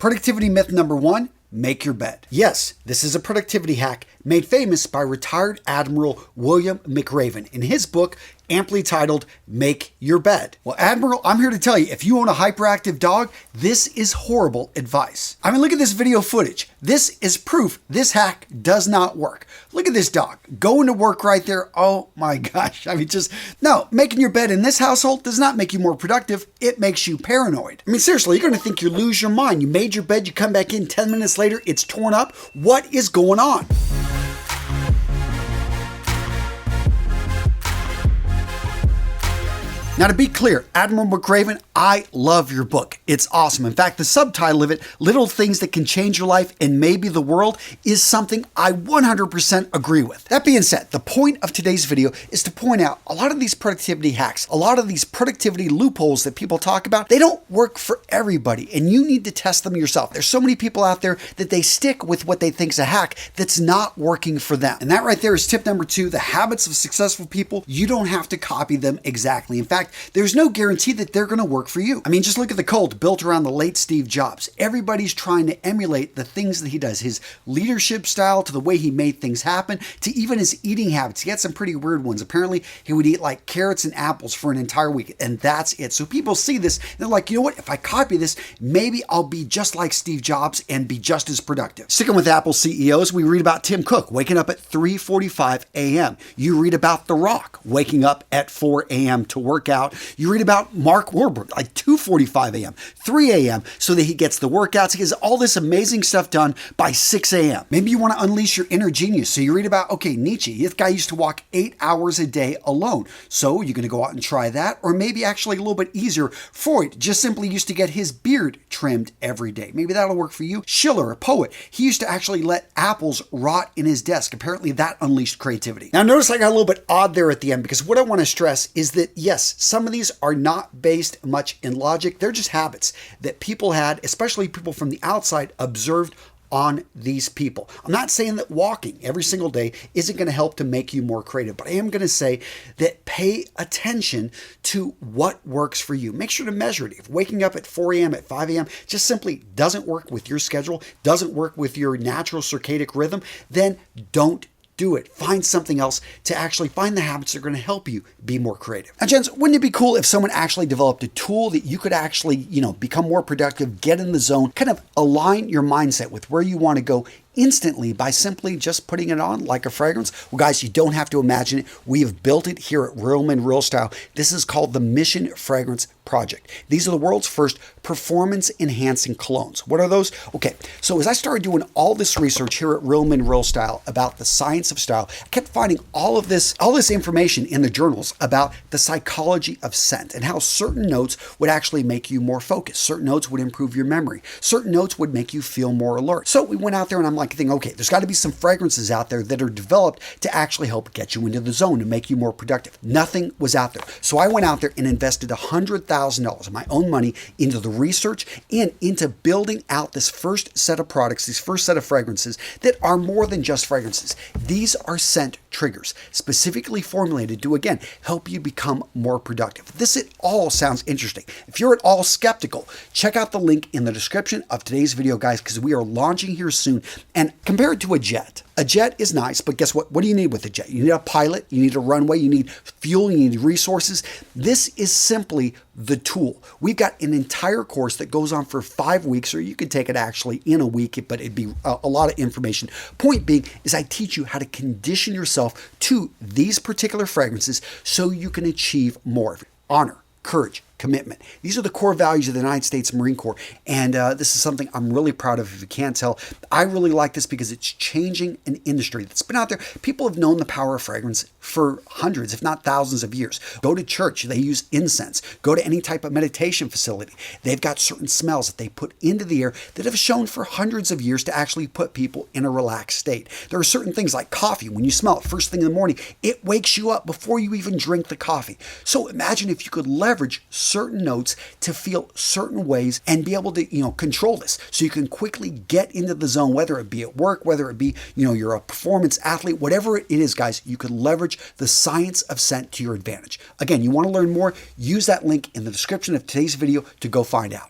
Productivity myth number 1, make your bed. Yes, this is a productivity hack made famous by retired Admiral William McRaven in his book, amply titled, Make Your Bed. Well, Admiral, I'm here to tell you, if you own a hyperactive dog, this is horrible advice. I mean, look at this video footage. This is proof this hack does not work. Look at this dog going to work right there. Oh my gosh. I mean, no, making your bed in this household does not make you more productive. It makes you paranoid. I mean, seriously, you're going to think you lose your mind. You made your bed, you come back in 10 minutes later, it's torn up. What is going on? Now, to be clear, Admiral McRaven, I love your book. It's awesome. In fact, the subtitle of it, Little Things That Can Change Your Life and Maybe the World, is something I 100% agree with. That being said, the point of today's video is to point out a lot of these productivity hacks, a lot of these productivity loopholes that people talk about, they don't work for everybody, and you need to test them yourself. There's so many people out there that they stick with what they think is a hack that's not working for them. And that right there is tip number 2, the habits of successful people. You don't have to copy them exactly. In fact, there's no guarantee that they're going to work for you. I mean, just look at the cult built around the late Steve Jobs. Everybody's trying to emulate the things that he does, his leadership style, to the way he made things happen, to even his eating habits. He had some pretty weird ones. Apparently, he would eat like carrots and apples for an entire week, and that's it. So people see this, and they're like, you know what? If I copy this, maybe I'll be just like Steve Jobs and be just as productive. Sticking with Apple CEOs, we read about Tim Cook waking up at 3:45 a.m. You read about The Rock waking up at 4 a.m. to work out. You read about Mark Wahlberg, like 2:45 a.m., 3 a.m., so that he gets the workouts. He gets all this amazing stuff done by 6 a.m. Maybe you want to unleash your inner genius. So you read about, okay, Nietzsche, this guy used to walk 8 hours a day alone. So you're going to go out and try that. Or maybe actually a little bit easier, Freud just simply used to get his beard trimmed every day. Maybe that'll work for you. Schiller, a poet, he used to actually let apples rot in his desk. Apparently that unleashed creativity. Now notice I got a little bit odd there at the end, because what I want to stress is that yes, some of these are not based much in logic. They're just habits that people had, especially people from the outside, observed on these people. I'm not saying that walking every single day isn't going to help to make you more creative, but I am going to say that pay attention to what works for you. Make sure to measure it. If waking up at 4 a.m., at 5 a.m. just simply doesn't work with your schedule, doesn't work with your natural circadian rhythm, then don't do it. Find something else to actually find the habits that are going to help you be more creative. Now, gents, wouldn't it be cool if someone actually developed a tool that you could actually, become more productive, get in the zone, kind of align your mindset with where you want to go instantly by simply just putting it on like a fragrance? Well, guys, you don't have to imagine it. We have built it here at Real Men Real Style. This is called the Mission Fragrance Project. These are the world's first performance enhancing colognes. What are those? Okay, so as I started doing all this research here at Real Men Real Style about the science of style, I kept finding all this information in the journals about the psychology of scent and how certain notes would actually make you more focused. Certain notes would improve your memory. Certain notes would make you feel more alert. So we went out there and I'm like thinking, okay, there's got to be some fragrances out there that are developed to actually help get you into the zone and make you more productive. Nothing was out there. So I went out there and invested $100,000 of my own money into the research and into building out this first set of products, this first set of fragrances that are more than just fragrances. These are scent triggers specifically formulated to, again, help you become more productive. This it all sounds interesting. If you're at all skeptical, check out the link in the description of today's video, guys, because we are launching here soon. And compare it to a jet. A jet is nice, but guess what? What do you need with a jet? You need a pilot, you need a runway, you need fuel, you need resources. This is simply the tool. We've got an entire course that goes on for 5 weeks, or you could take it actually in a week, but it'd be a lot of information. Point being is I teach you how to condition yourself to these particular fragrances so you can achieve more. Honor, courage, commitment. These are the core values of the United States Marine Corps. And this is something I'm really proud of. If you can't tell, I really like this because it's changing an industry that's been out there. People have known the power of fragrance for hundreds, if not thousands of years. Go to church, they use incense. Go to any type of meditation facility. They've got certain smells that they put into the air that have shown for hundreds of years to actually put people in a relaxed state. There are certain things like coffee. When you smell it first thing in the morning, it wakes you up before you even drink the coffee. So imagine if you could leverage certain notes to feel certain ways and be able to, control this. So you can quickly get into the zone, whether it be at work, whether it be, you're a performance athlete, whatever it is, guys, you could leverage the science of scent to your advantage. Again, you want to learn more, use that link in the description of today's video to go find out.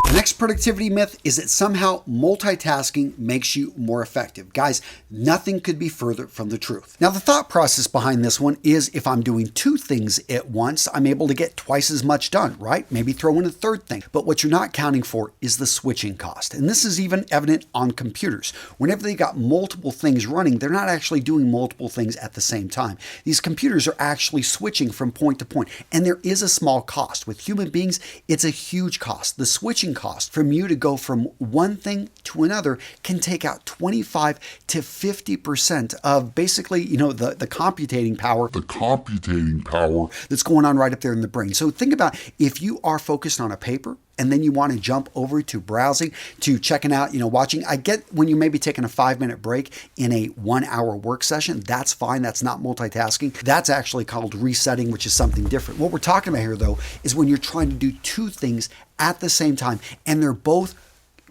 And next productivity myth is that somehow multitasking makes you more effective. Guys, nothing could be further from the truth. Now, the thought process behind this one is if I'm doing two things at once, I'm able to get twice as much done, right? Maybe throw in a third thing. But what you're not counting for is the switching cost. And this is even evident on computers. Whenever they got multiple things running, they're not actually doing multiple things at the same time. These computers are actually switching from point to point. And there is a small cost. With human beings, it's a huge cost. The switching cost from you to go from one thing to another can take out 25 to 50% of basically, the computing power. The computing power that's going on right up there in the brain. So think about if you are focused on a paper and then you want to jump over to browsing, to checking out, watching. I get when you may be taking a 5-minute break in a 1-hour work session. That's fine. That's not multitasking. That's actually called resetting, which is something different. What we're talking about here, though, is when you're trying to do two things at the same time, and they're both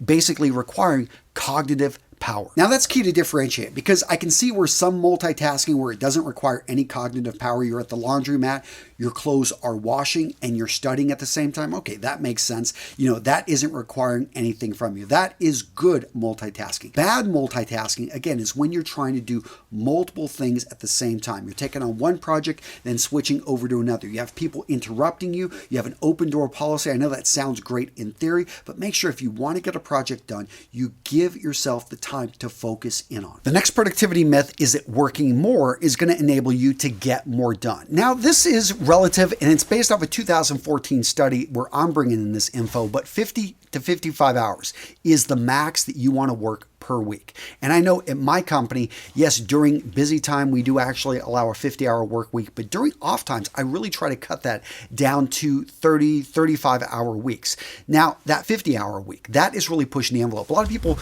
basically requiring cognitive power. Now that's key to differentiate, because I can see where some multitasking where it doesn't require any cognitive power, you're at the laundromat, your clothes are washing and you're studying at the same time. Okay, that makes sense. That isn't requiring anything from you. That is good multitasking. Bad multitasking, again, is when you're trying to do multiple things at the same time. You're taking on one project, then switching over to another. You have people interrupting you. You have an open door policy. I know that sounds great in theory, but make sure if you want to get a project done, you give yourself the time to focus in on. The next productivity myth is that working more is going to enable you to get more done. Now, this is relative, and it's based off a 2014 study where I'm bringing in this info, but 50 to 55 hours is the max that you want to work per week. And I know at my company, yes, during busy time, we do actually allow a 50-hour work week, but during off times, I really try to cut that down to 30, 35-hour weeks. Now, that 50-hour week, that is really pushing the envelope. A lot of people,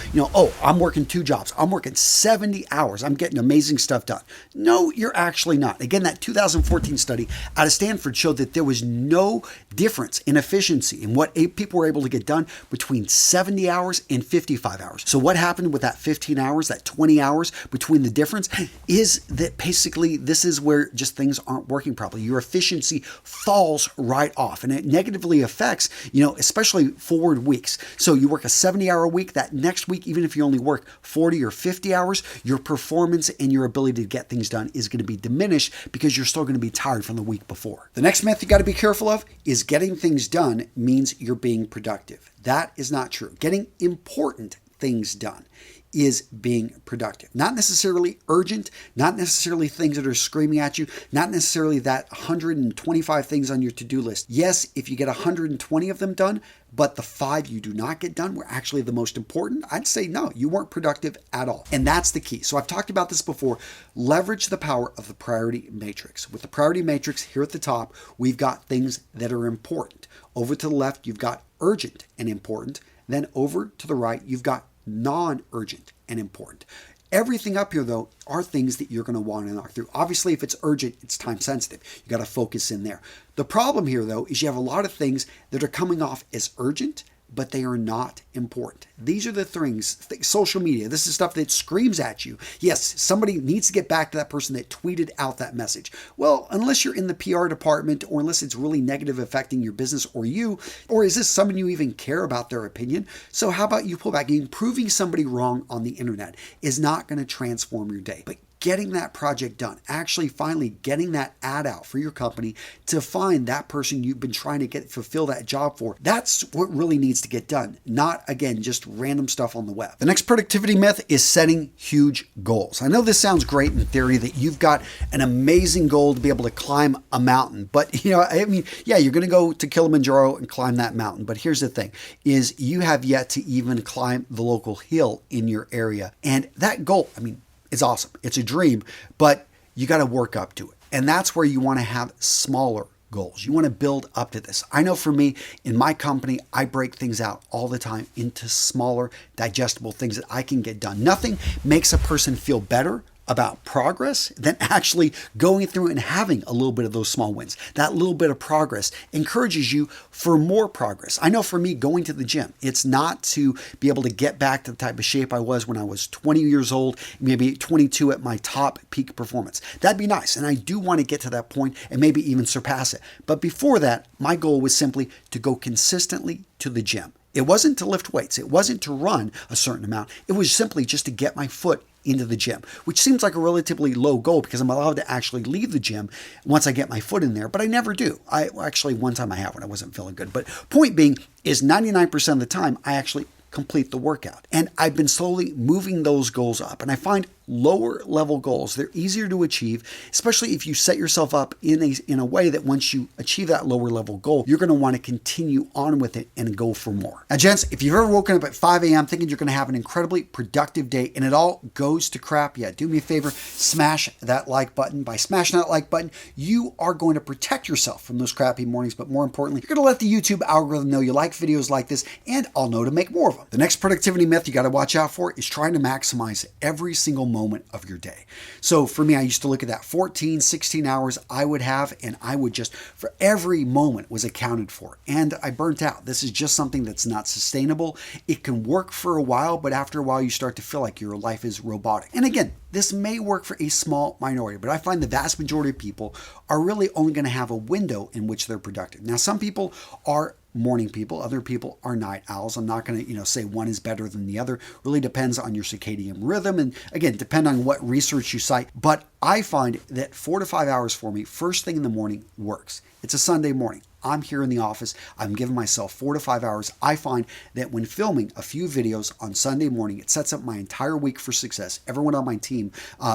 I'm working 2 jobs. I'm working 70 hours. I'm getting amazing stuff done. No, you're actually not. Again, that 2014 study out of Stanford showed that there was no difference in efficiency in what people were able to get done between 70 hours and 55 hours. So what happened with that 15 hours, that 20 hours between the difference is that basically this is where just things aren't working properly. Your efficiency falls right off, and it negatively affects, especially forward weeks. So you work a 70-hour week, that next week, even if you only work 40 or 50 hours, your performance and your ability to get things done is going to be diminished because you're still going to be tired from the week before. The next myth you got to be careful of is getting things done means you're being productive. That is not true. Getting important things done is being productive. Not necessarily urgent, not necessarily things that are screaming at you, not necessarily that 125 things on your to-do list. Yes, if you get 120 of them done, but the 5 you do not get done were actually the most important, I'd say no, you weren't productive at all. And that's the key. So I've talked about this before. Leverage the power of the priority matrix. With the priority matrix here at the top, we've got things that are important. Over to the left, you've got urgent and important. Then over to the right, you've got non-urgent and important. Everything up here, though, are things that you're going to want to knock through. Obviously, if it's urgent, it's time sensitive. You got to focus in there. The problem here, though, is you have a lot of things that are coming off as urgent, but they are not important. These are the things, social media, this is stuff that screams at you. Yes, somebody needs to get back to that person that tweeted out that message. Well, unless you're in the PR department or unless it's really negative affecting your business or you, or is this someone you even care about their opinion? So how about you pull back? Proving somebody wrong on the internet is not going to transform your day. But getting that project done, actually finally getting that ad out for your company to find that person you've been trying to fulfill that job for, that's what really needs to get done. Not, again, just random stuff on the web. The next productivity myth is setting huge goals. I know this sounds great in theory that you've got an amazing goal to be able to climb a mountain, but you're going to go to Kilimanjaro and climb that mountain. But here's the thing, is you have yet to even climb the local hill in your area. And that goal, it's awesome. It's a dream, but you got to work up to it. And that's where you want to have smaller goals. You want to build up to this. I know for me, in my company, I break things out all the time into smaller, digestible things that I can get done. Nothing makes a person feel better about progress than actually going through and having a little bit of those small wins. That little bit of progress encourages you for more progress. I know for me, going to the gym, it's not to be able to get back to the type of shape I was when I was 20 years old, maybe 22 at my top peak performance. That'd be nice. And I do want to get to that point and maybe even surpass it. But before that, my goal was simply to go consistently to the gym. It wasn't to lift weights. It wasn't to run a certain amount. It was simply just to get my foot into the gym, which seems like a relatively low goal because I'm allowed to actually leave the gym once I get my foot in there, but I never do. One time I have when I wasn't feeling good. But point being is 99% of the time, I actually complete the workout. And I've been slowly moving those goals up. And I find lower level goals, they're easier to achieve, especially if you set yourself up in a way that once you achieve that lower level goal, you're going to want to continue on with it and go for more. Now, gents, if you've ever woken up at 5 a.m. thinking you're going to have an incredibly productive day and it all goes to crap, do me a favor, smash that like button. By smashing that like button, you are going to protect yourself from those crappy mornings, but more importantly, you're going to let the YouTube algorithm know you like videos like this, and I'll know to make more of them. The next productivity myth you got to watch out for is trying to maximize every single moment of your day. So for me, I used to look at that 14, 16 hours I would have, and I would just, for every moment was accounted for. And I burnt out. This is just something that's not sustainable. It can work for a while, but after a while you start to feel like your life is robotic. And again, this may work for a small minority, but I find the vast majority of people are really only going to have a window in which they're productive. Now, some people are morning people, other people are night owls. I'm not going to say one is better than the other. Really depends on your circadian rhythm, and again, depend on what research you cite. But I find that 4 to 5 hours for me, first thing in the morning, works. It's a Sunday morning. I'm here in the office. I'm giving myself 4 to 5 hours. I find that when filming a few videos on Sunday morning, it sets up my entire week for success. Everyone on my team,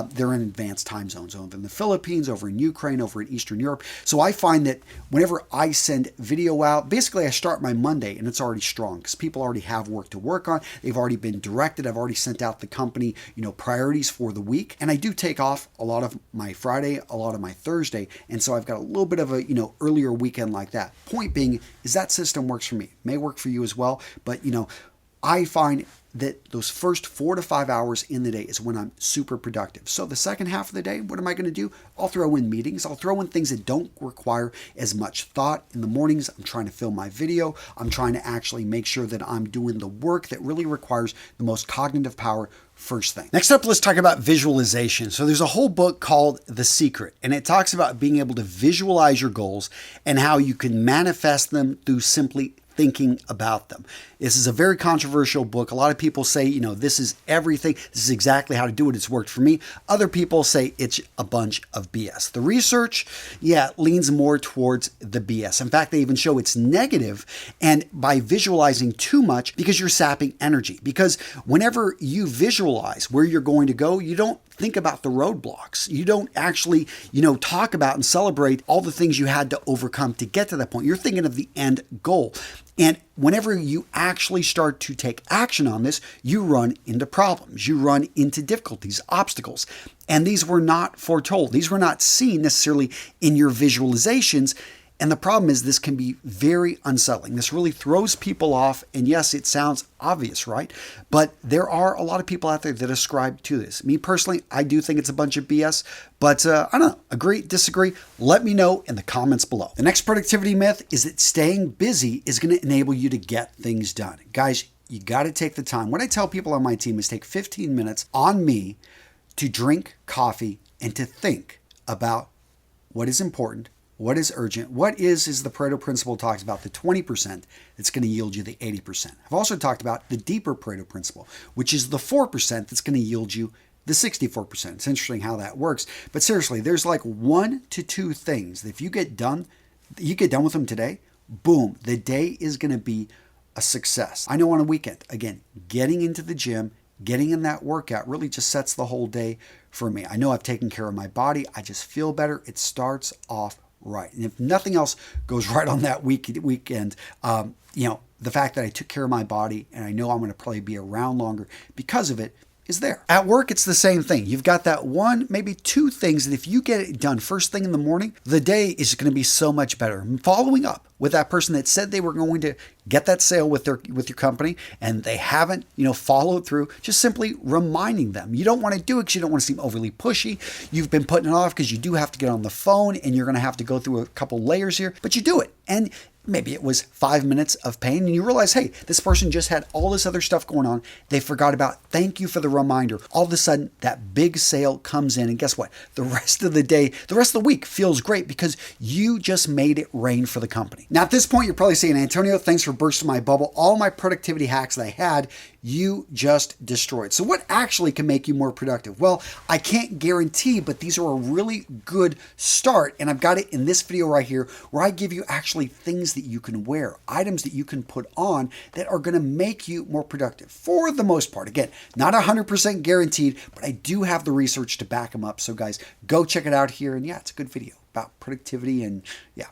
they're in advanced time zones, over in the Philippines, over in Ukraine, over in Eastern Europe. So I find that whenever I send video out, basically I start my Monday and it's already strong because people already have work to work on. They've already been directed. I've already sent out the company, priorities for the week. And I do take off a lot of my Friday, a lot of my Thursday. And so I've got a little bit of a, earlier weekend like that. Point being is that system works for me. It may work for you as well, but I find that those first 4 to 5 hours in the day is when I'm super productive. So the second half of the day, what am I going to do? I'll throw in meetings. I'll throw in things that don't require as much thought. In the mornings, I'm trying to film my video. I'm trying to actually make sure that I'm doing the work that really requires the most cognitive power first thing. Next up, let's talk about visualization. So there's a whole book called The Secret, and it talks about being able to visualize your goals and how you can manifest them through simply thinking about them. This is a very controversial book. A lot of people say, this is everything. This is exactly how to do it. It's worked for me. Other people say it's a bunch of BS. The research, leans more towards the BS. In fact, they even show it's negative, and by visualizing too much, because you're sapping energy. Because whenever you visualize where you're going to go, you don't think about the roadblocks. You don't actually, talk about and celebrate all the things you had to overcome to get to that point. You're thinking of the end goal. And whenever you actually start to take action on this, you run into problems. You run into difficulties, obstacles. And these were not foretold. These were not seen necessarily in your visualizations. And the problem is this can be very unsettling. This really throws people off. And yes, it sounds obvious, right? But there are a lot of people out there that ascribe to this. Me personally, I do think it's a bunch of BS. But I don't know, agree, disagree? Let me know in the comments below. The next productivity myth is that staying busy is going to enable you to get things done. Guys, you got to take the time. What I tell people on my team is take 15 minutes on me to drink coffee and to think about what is important, what is urgent, what is the Pareto principle talks about, the 20% that's going to yield you the 80%. I've also talked about the deeper Pareto principle, which is the 4% that's going to yield you the 64%. It's interesting how that works. But seriously, there's like 1 to 2 things that if you get done with them today, boom, the day is going to be a success. I know on a weekend, again, getting into the gym, getting in that workout really just sets the whole day for me. I know I've taken care of my body. I just feel better. It starts off right. And if nothing else goes right on that weekend, the fact that I took care of my body and I know I'm going to probably be around longer because of it is there. At work, it's the same thing. You've got that 1, maybe 2 things that if you get it done first thing in the morning, the day is going to be so much better. Following up with that person that said they were going to get that sale with your company and they haven't, followed through, just simply reminding them. You don't want to do it because you don't want to seem overly pushy. You've been putting it off because you do have to get on the phone and you're going to have to go through a couple layers here, but you do it. And maybe it was 5 minutes of pain, and you realize, hey, this person just had all this other stuff going on. They forgot about, thank you for the reminder. All of a sudden, that big sale comes in, and guess what? The rest of the day, the rest of the week feels great because you just made it rain for the company. Now, at this point, you're probably saying, Antonio, thanks for bursting my bubble. All my productivity hacks that I had, you just destroyed. So what actually can make you more productive? Well, I can't guarantee, but these are a really good start. And I've got it in this video right here where I give you actually things that you can wear, items that you can put on that are going to make you more productive for the most part. Again, not 100% guaranteed, but I do have the research to back them up. So guys, go check it out here. And yeah, it's a good video about productivity and yeah,